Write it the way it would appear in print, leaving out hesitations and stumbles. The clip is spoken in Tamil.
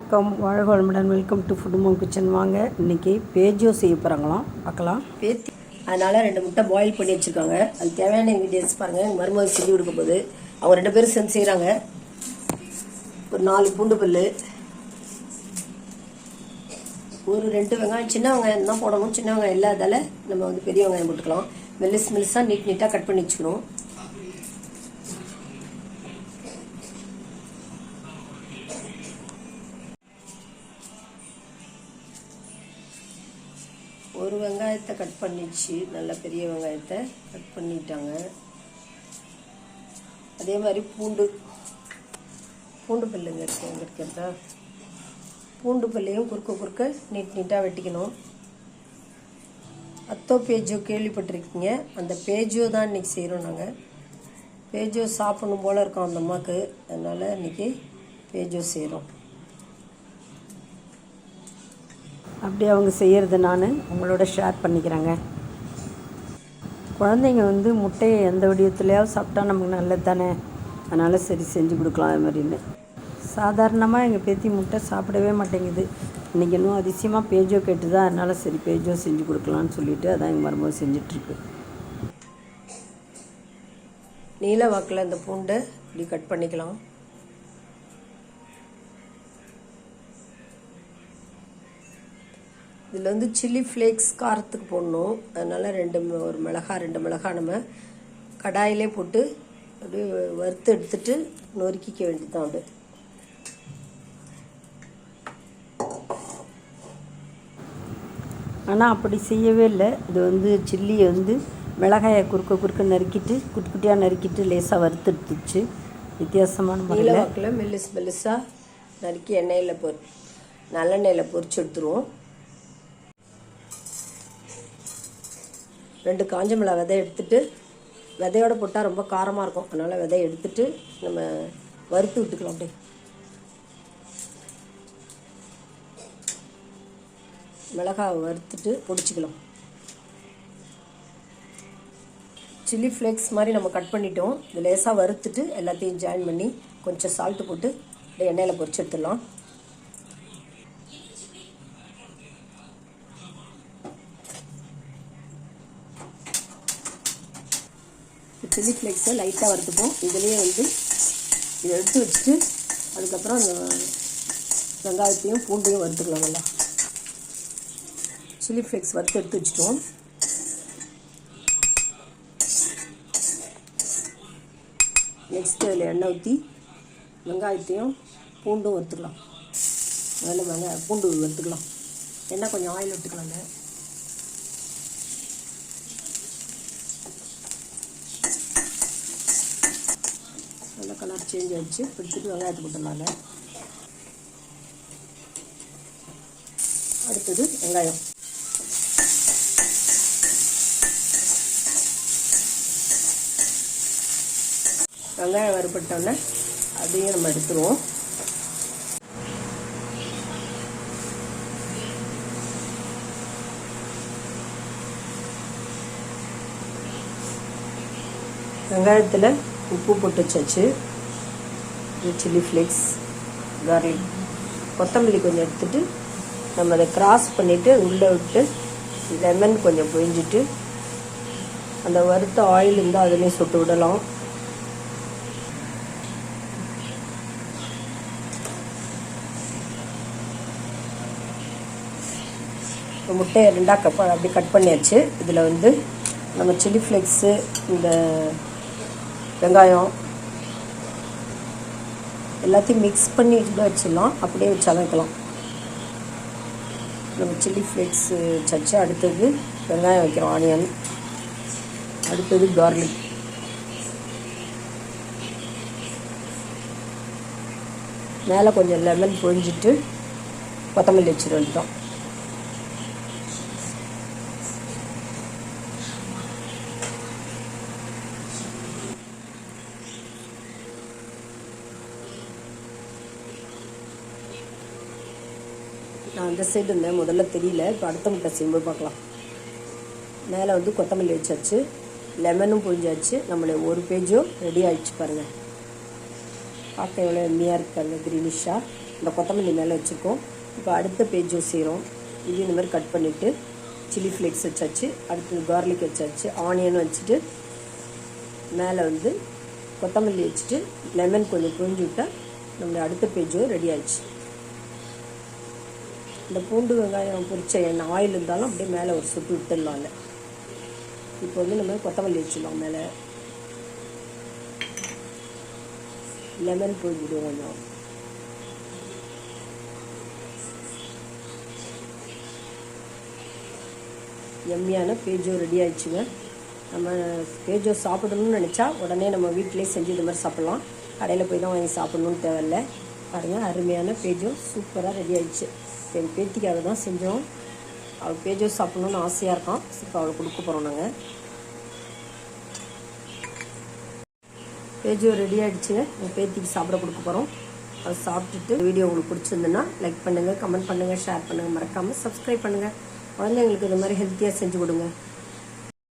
வணக்கம், வாழ்க வளமுடன். Welcome to food mom kitchen. வாங்க, இன்றைக்கி பேஜோ செய்ய போகிறாங்களாம், பார்க்கலாம். பேத்தி அதனால் 2 முட்டை பாயில் பண்ணி வச்சுருக்காங்க. அது தேவையான இன்க்ரீடியன்ஸ் பாருங்கள். எங்கள் மருமகள் செஞ்சு கொடுக்க போது அவங்க 2 பேரும் சேர்ந்து செய்கிறாங்க. ஒரு 4 பூண்டு பல், ஒரு 2 வெங்காயம், சின்ன வெங்காயம் தான் போடணும். சின்ன வெங்காயம் இல்லாதால நம்ம வந்து பெரிய வெங்காயம் போட்டுக்கலாம். மெல்லிஸாக நீட்டாக கட் பண்ணி வச்சுக்கணும். ஒரு வெங்காயத்தை கட் பண்ணிச்சு, நல்ல பெரிய வெங்காயத்தை கட் பண்ணிட்டாங்க. அதே மாதிரி பூண்டு பல்லுங்க இருக்கிறதா, பூண்டு பல்லையும் குறுக்க நீட்டாக வெட்டிக்கணும். அத்தோ பேஜோ கேள்விப்பட்டிருக்கீங்க, அந்த பேஜோ தான் இன்றைக்கி செய்கிறோம். நாங்கள் பேஜோ சாப்பிடணும் போல் இருக்கோம் அந்த அம்மாவுக்கு, அதனால் இன்றைக்கி பேஜோ செய்கிறோம். அப்படி அவங்க செய்கிறது நான் உங்களோட ஷேர் பண்ணிக்கிறேங்க. குழந்தைங்க வந்து முட்டையை எந்த வடிவத்துலையாவது சாப்பிட்டா நமக்கு நல்லது தானே, அதனால் சரி செஞ்சு கொடுக்கலாம். அது மாதிரின்னு சாதாரணமாக எங்கள் பேத்தி முட்டை சாப்பிடவே மாட்டேங்குது. இன்றைக்கி இன்னும் அதிசயமாக பேஜோ கேட்டு தான், அதனால் சரி பேஜோ செஞ்சு கொடுக்கலான்னு சொல்லிவிட்டு அதான் எங்கள் மருமகள் செஞ்சிட்ருக்கு. நீல வாக்கில் இந்த பூண்டை இப்படி கட் பண்ணிக்கலாம். இதில் வந்து சில்லி ஃப்ளேக்ஸ் காரத்துக்கு போடணும். அதனால் ஒரு மிளகாய் 2 மிளகாய் நம்ம கடாயிலே போட்டு அப்படியே வறுத்து எடுத்துட்டு நொறுக்கிக்க வேண்டியதுதான். அது ஆனால் அப்படி செய்யவே இல்லை. இது வந்து சில்லியை வந்து மிளகாயை குறுக்க நறுக்கிட்டு குட்டியாக நறுக்கிட்டு லேசாக வறுத்து எடுத்துச்சு. வித்தியாசமான நீலவாக்கில் மெல்லிஸாக நறுக்கி நல்லெண்ணெயில் பொரிச்சு எடுத்துருவோம். 2 காஞ்ச மிளகாய் விதை எடுத்துட்டு, விதையோடு போட்டால் ரொம்ப காரமாக இருக்கும், அதனால் விதையை எடுத்துட்டு நம்ம வறுத்து விட்டுக்கலாம். அப்படியே மிளகாய் வறுத்துட்டு பொடிச்சிக்கலாம். சில்லி ஃப்ளேக்ஸ் மாதிரி நம்ம கட் பண்ணிட்டோம். இது லேசாக வறுத்துட்டு எல்லாத்தையும் ஜாயின் பண்ணி கொஞ்சம் சால்ட்டு போட்டு அப்படியே எண்ணெயில் பொரிச்சு எடுத்துடலாம். சில்லி ஃப்ளேக்ஸை லைட்டாக வறுத்துப்போம். இதுலேயே வந்து இதை எடுத்து வச்சுட்டு அதுக்கப்புறம் அந்த வெங்காயத்தையும் பூண்டையும் வறுத்துக்கலாம். நல்லா சில்லி ஃப்ளேக்ஸ் வறுத்து எடுத்து வச்சுட்டோம். நெக்ஸ்ட்டு அதில் எண்ணெய் ஊற்றி வெங்காயத்தையும் பூண்டும் வறுத்துக்கலாம். அதில் பூண்டு வறுத்துக்கலாம். எண்ணெய் கொஞ்சம் ஆயில் விட்டுக்கலாங்க. நல்லா கலர் சேஞ்ச் ஆகிடுச்சு. எடுத்துட்டு வெங்காயத்தை போட்டுடலாங்க. அடுத்தது வெங்காயம். வெங்காயம் வறுபட்டோன்னே அதையும் நம்ம எடுத்துருவோம். வெங்காயத்தில் உப்பு போட்டு வச்சாச்சு. சில்லி ஃப்ளேக்ஸ், கார்லிக், கொத்தமல்லி கொஞ்சம் எடுத்துட்டு நம்ம அதை கிராஸ் பண்ணிவிட்டு உள்ளே விட்டு லெமன் கொஞ்சம் பொழிஞ்சிட்டு அந்த வறுத்த ஆயில் இருந்தால் அதுலேயும் சுட்டு விடலாம். முட்டையை 2ஆக அப்படி கட் பண்ணியாச்சு. இதில் வந்து நம்ம சில்லி ஃப்ளேக்ஸு, இந்த வெங்காயம் எல்லாத்தையும் மிக்ஸ் பண்ணி வச்சிடலாம். அப்படியே வச்சு வைக்கலாம். நம்ம சில்லி ஃப்ளேக்ஸு வச்சாச்சு. அடுத்தது வெங்காயம் வைக்கிறோம், ஆனியன். அடுத்தது கார்லிக். மேலே கொஞ்சம் லெமன் பொழிஞ்சிட்டு கொத்தமல்லி வச்சுட்டு வந்துட்டோம். நான் அந்த சைடு இருந்தேன், முதல்ல தெரியல. இப்போ அடுத்த முட்டை செய்யும்போது பார்க்கலாம். மேலே வந்து கொத்தமல்லி வச்சாச்சு, லெமனும் புழிஞ்சாச்சு. நம்மளே ஒரு பேஜும் ரெடி ஆகிடுச்சு பாருங்கள். பார்க்க எவ்வளோ எம்மியாக இருக்காங்க, க்ரீனிஷாக. இந்த கொத்தமல்லி மேலே வச்சுருக்கோம். இப்போ அடுத்த பேஜோ செய்கிறோம். இது இந்த மாதிரி கட் பண்ணிவிட்டு சில்லி ஃப்ளேக்ஸ் வச்சாச்சு, அடுத்து கார்லிக் வச்சாச்சு, ஆனியன் வச்சுட்டு மேலே வந்து கொத்தமல்லி வச்சுட்டு லெமன் கொஞ்சம் புழிஞ்சு விட்டால் நம்மளுடைய அடுத்த பேஜோ ரெடி ஆயிடுச்சு. இந்த பூண்டு வெங்காயம் பொரிச்ச எண்ணெய் ஆயில் இருந்தாலும் அப்படியே மேலே ஒரு சொட்டு விட்டுடலாம். இல்லை இப்போ வந்து நம்ம கொத்தமல்லி வச்சுக்கலாம், மேலே லெமன் புழிஞ்சிடுவோம் கொஞ்சம். எம்மியான பேஜோ ரெடி ஆயிடுச்சுங்க. நம்ம பேஜோ சாப்பிடணும்னு நினச்சா உடனே நம்ம வீட்டிலே செஞ்சு இது மாதிரி சாப்பிட்லாம். கடையில் போய் தான் வாங்கி சாப்பிட்ணுன்னு தேவையில்லை. பாருங்கள், அருமையான பேஜோ சூப்பராக ரெடி ஆயிடுச்சு. என் பேத்திக்காக தான் செஞ்சோம். அவள் பேஜோ சாப்பிட்ணுன்னு ஆசையாக இருக்கான். இப்போ அவளுக்கு கொடுக்க போகிறோம். நாங்கள் பேஜோ ரெடி ஆகிடுச்சுங்க. என் பேத்திக்கு சாப்பிட கொடுக்க போகிறோம். அதை சாப்பிட்டுட்டு வீடியோ உங்களுக்கு பிடிச்சிருந்துன்னா லைக் பண்ணுங்கள், கமெண்ட் பண்ணுங்கள், ஷேர் பண்ணுங்கள், மறக்காமல் சப்ஸ்கிரைப் பண்ணுங்கள். குழந்தைங்களுக்கு இந்த மாதிரி ஹெல்த்தியாக செஞ்சு கொடுங்க.